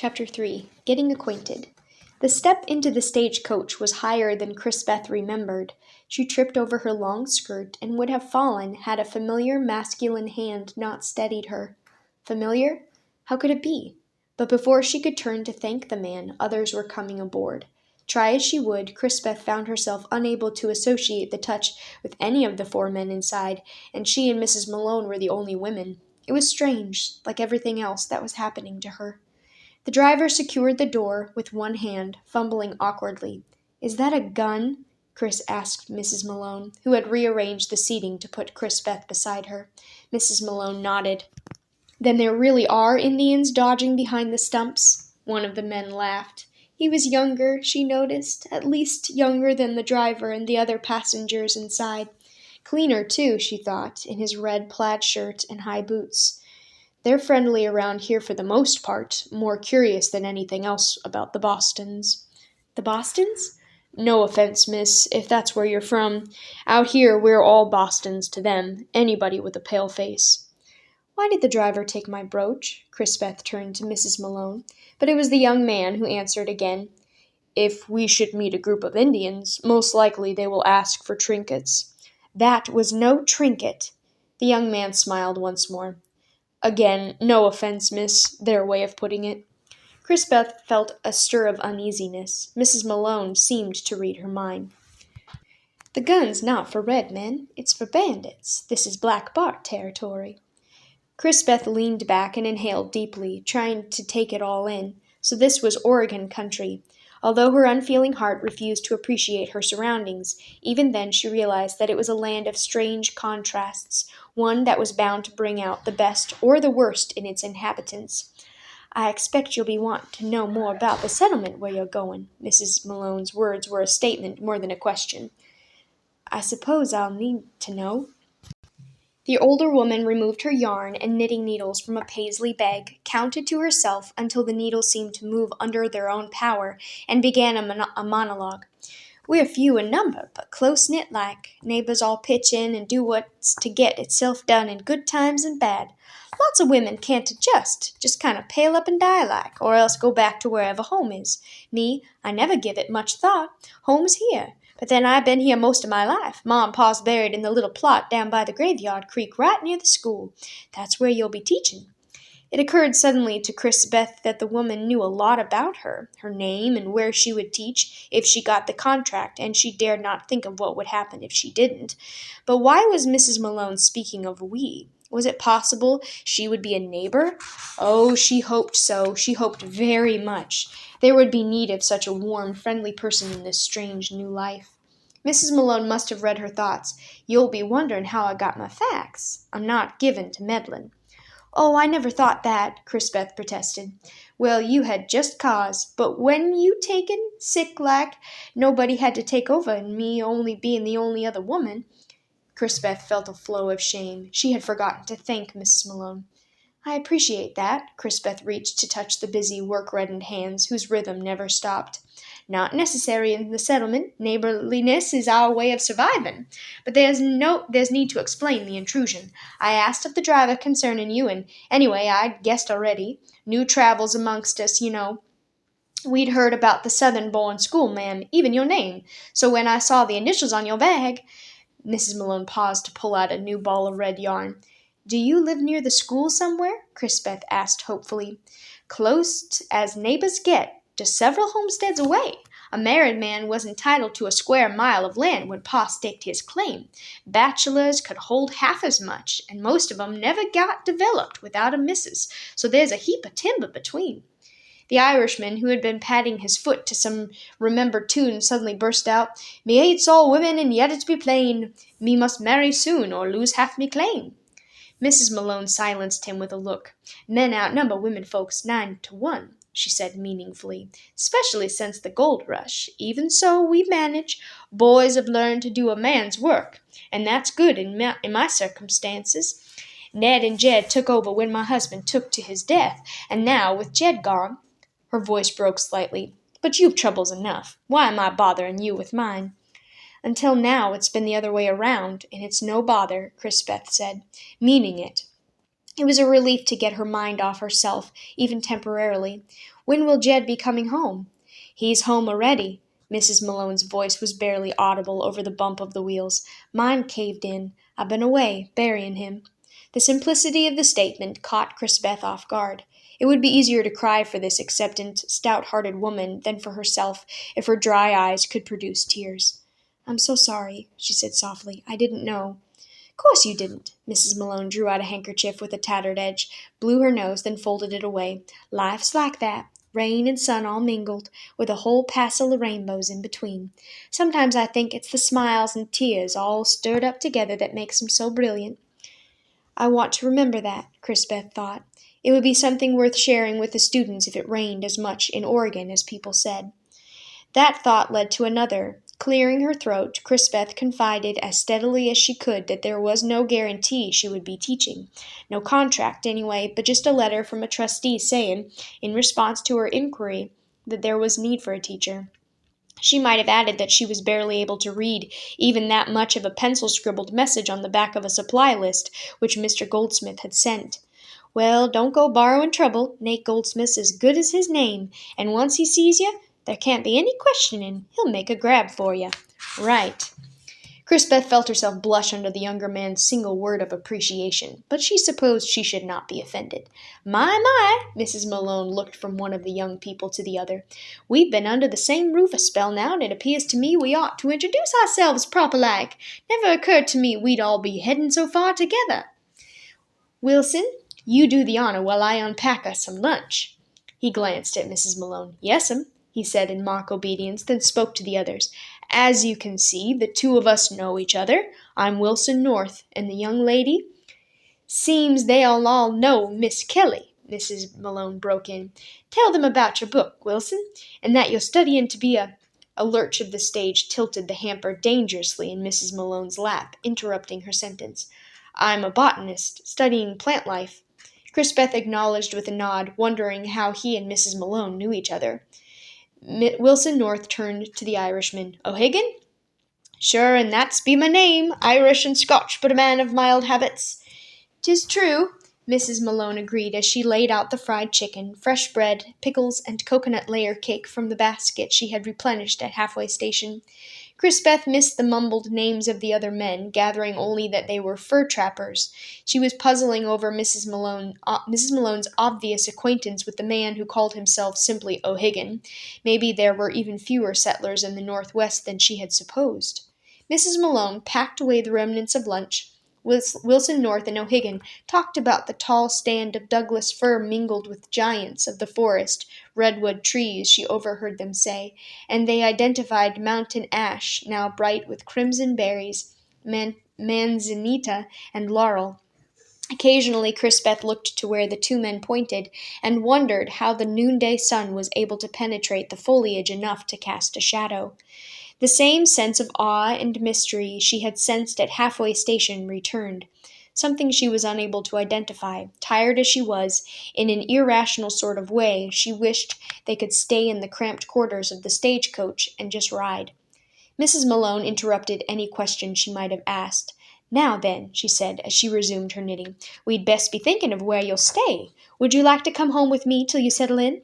Chapter 3. Getting Acquainted. The step into the stagecoach was higher than Beth remembered. She tripped over her long skirt and would have fallen had a familiar masculine hand not steadied her. Familiar? How could it be? But before she could turn to thank the man, others were coming aboard. Try as she would, Beth found herself unable to associate the touch with any of the four men inside, and she and Mrs. Malone were the only women. It was strange, like everything else that was happening to her. The driver secured the door with one hand, fumbling awkwardly. "Is that a gun?" Chris asked Mrs. Malone, who had rearranged the seating to put Beth beside her. Mrs. Malone nodded. "Then there really are Indians dodging behind the stumps?" One of the men laughed. He was younger, she noticed, at least younger than the driver and the other passengers inside. Cleaner, too, she thought, in his red plaid shirt and high boots. "They're friendly around here for the most part, more curious than anything else about the Bostons." "The Bostons?" "No offense, miss, if that's where you're from. Out here we're all Bostons to them, anybody with a pale face." "Why did the driver take my brooch?" Beth turned to Mrs. Malone, but it was the young man who answered again. "If we should meet a group of Indians, most likely they will ask for trinkets." "That was no trinket." The young man smiled once more. "Again, no offense, miss, their way of putting it." Beth felt a stir of uneasiness. Mrs. Malone seemed to read her mind. "The gun's not for red men, it's for bandits. This is Black Bart territory." Beth leaned back and inhaled deeply, trying to take it all in. So this was Oregon country. Although her unfeeling heart refused to appreciate her surroundings, even then she realized that it was a land of strange contrasts, one that was bound to bring out the best or the worst in its inhabitants. "I expect you'll be wanting to know more about the settlement where you're going." Mrs. Malone's words were a statement more than a question. "I suppose I'll need to know." The older woman removed her yarn and knitting needles from a paisley bag, counted to herself until the needles seemed to move under their own power, and began a monologue. "We're few in number, but close-knit like. Neighbors all pitch in and do what's to get itself done in good times and bad. Lots of women can't adjust, just kind of pale up and die like, or else go back to wherever home is. Me, I never give it much thought. Home's here. But then I've been here most of my life. Ma and Pa's buried in the little plot down by the graveyard creek right near the school. That's where you'll be teaching." It occurred suddenly to Beth that the woman knew a lot about her name and where she would teach if she got the contract, and she dared not think of what would happen if she didn't. But why was Mrs. Malone speaking of we? Was it possible she would be a neighbor? Oh, she hoped so. She hoped very much. There would be need of such a warm, friendly person in this strange new life. Mrs. Malone must have read her thoughts. "You'll be wondering how I got my facts. I'm not given to meddling." "Oh, I never thought that," Beth protested. "Well, you had just cause, but when you taken sick like, nobody had to take over, and me only being the only other woman." Beth felt a flow of shame. She had forgotten to thank Mrs. Malone. "I appreciate that." Beth reached to touch the busy, work-reddened hands whose rhythm never stopped. "Not necessary in the settlement. Neighborliness is our way of surviving. But there's need to explain the intrusion. I asked of the driver concerning you, and anyway, I'd guessed already. New travels amongst us, you know. We'd heard about the Southern-born schoolma'am, even your name. So when I saw the initials on your bag—" Mrs. Malone paused to pull out a new ball of red yarn. "Do you live near the school somewhere?" Beth asked hopefully. "Close as neighbors get, just several homesteads away. A married man was entitled to a square mile of land when Pa staked his claim. Bachelors could hold half as much, and most of 'em never got developed without a missus, so there's a heap of timber between." The Irishman, who had been patting his foot to some remembered tune, suddenly burst out, "Me hates all women, and yet it be plain, me must marry soon, or lose half me claim." Mrs. Malone silenced him with a look. "Men outnumber women folks 9-1, she said meaningfully, "especially since the gold rush. Even so, we manage. Boys have learned to do a man's work, and that's good in my circumstances. Ned and Jed took over when my husband took to his death, and now, with Jed gone—" Her voice broke slightly. "But you've troubles enough. Why am I bothering you with mine?" "Until now it's been the other way around, and it's no bother," Beth said, meaning it. It was a relief to get her mind off herself, even temporarily. When will Jed be coming home? He's home already. Mrs. Malone's voice was barely audible over the bump of the wheels. Mine caved in. I've been away, burying him. The simplicity of the statement caught Crisbeth off guard. It would be easier to cry for this acceptant, stout-hearted woman than for herself if her dry eyes could produce tears. I'm so sorry, she said softly. I didn't know. Course you didn't. Mrs. Malone drew out a handkerchief with a tattered edge, blew her nose, then folded it away. Life's like that. Rain and sun all mingled, with a whole passel of rainbows in between. Sometimes I think it's the smiles and tears all stirred up together that makes 'em so brilliant. I want to remember that, Crisbeth thought. It would be something worth sharing with the students if it rained as much in Oregon as people said. That thought led to another. Clearing her throat, Crisbeth confided as steadily as she could that there was no guarantee she would be teaching. No contract, anyway, but just a letter from a trustee saying, in response to her inquiry, that there was need for a teacher. She might have added that she was barely able to read even that much of a pencil-scribbled message on the back of a supply list which Mr. Goldsmith had sent. Well, don't go borrowing trouble. Nate Goldsmith's as good as his name, and once he sees you, there can't be any questioning. He'll make a grab for you. Right. Crisbeth felt herself blush under the younger man's single word of appreciation, but she supposed she should not be offended. My, Mrs. Malone looked from one of the young people to the other. We've been under the same roof a spell now, and it appears to me we ought to introduce ourselves proper-like. Never occurred to me we'd all be heading so far together. Wilson, you do the honor while I unpack us some lunch. He glanced at Mrs. Malone. Yes'm, he said in mock obedience, then spoke to the others. As you can see, the two of us know each other. I'm Wilson North, and the young lady? Seems they'll all know Miss Kelly, Mrs. Malone broke in. Tell them about your book, Wilson, and that you're studying to be a lurch of the stage tilted the hamper dangerously in Mrs. Malone's lap, interrupting her sentence. I'm a botanist, studying plant life. Crisbeth acknowledged with a nod, wondering how he and Mrs. Malone knew each other. Wilson North turned to the Irishman. O'Higgin? Sure, and that's be my name, Irish and Scotch, but a man of mild habits. 'Tis true, Mrs. Malone agreed as she laid out the fried chicken, fresh bread, pickles, and coconut layer cake from the basket she had replenished at Halfway Station. Crisbeth missed the mumbled names of the other men, gathering only that they were fur trappers. She was puzzling over Mrs. Malone's obvious acquaintance with the man who called himself simply O'Higgin. Maybe there were even fewer settlers in the Northwest than she had supposed. Mrs. Malone packed away the remnants of lunch. Wilson North and O'Higgin talked about the tall stand of Douglas fir mingled with giants of the forest, redwood trees, she overheard them say, and they identified mountain ash, now bright with crimson berries, manzanita, and laurel. Occasionally Crisbeth looked to where the two men pointed, and wondered how the noonday sun was able to penetrate the foliage enough to cast a shadow. The same sense of awe and mystery she had sensed at Halfway Station returned. Something she was unable to identify. Tired as she was, in an irrational sort of way, she wished they could stay in the cramped quarters of the stagecoach and just ride. Mrs. Malone interrupted any question she might have asked. Now then, she said, as she resumed her knitting, we'd best be thinking of where you'll stay. Would you like to come home with me till you settle in?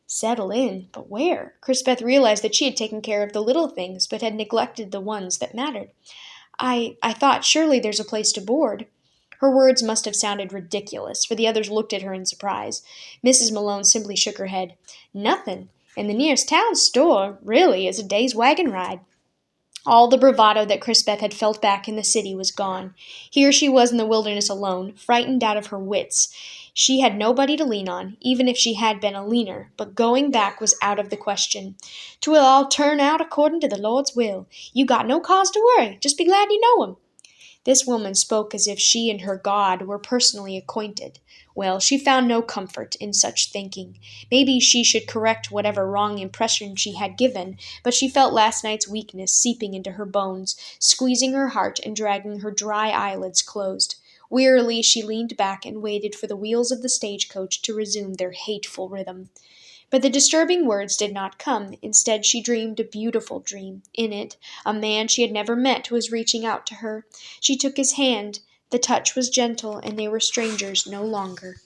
Settle in? But where? Crisbeth realized that she had taken care of the little things, but had neglected the ones that mattered. I thought surely there's a place to board. Her words must have sounded ridiculous, for the others looked at her in surprise. Mrs. Malone simply shook her head. Nothing. And the nearest town store, really, is a day's wagon ride. All the bravado that Crisbeth had felt back in the city was gone. Here she was in the wilderness alone, frightened out of her wits. She had nobody to lean on, even if she had been a leaner, but going back was out of the question. "'Twill all turn out according to the Lord's will. You got no cause to worry. Just be glad you know him." This woman spoke as if she and her God were personally acquainted. Well, she found no comfort in such thinking. Maybe she should correct whatever wrong impression she had given, but she felt last night's weakness seeping into her bones, squeezing her heart and dragging her dry eyelids closed. Wearily she leaned back and waited for the wheels of the stagecoach to resume their hateful rhythm. But the disturbing words did not come. Instead, she dreamed a beautiful dream. In it, a man she had never met was reaching out to her. She took his hand, The touch was gentle, and they were strangers no longer.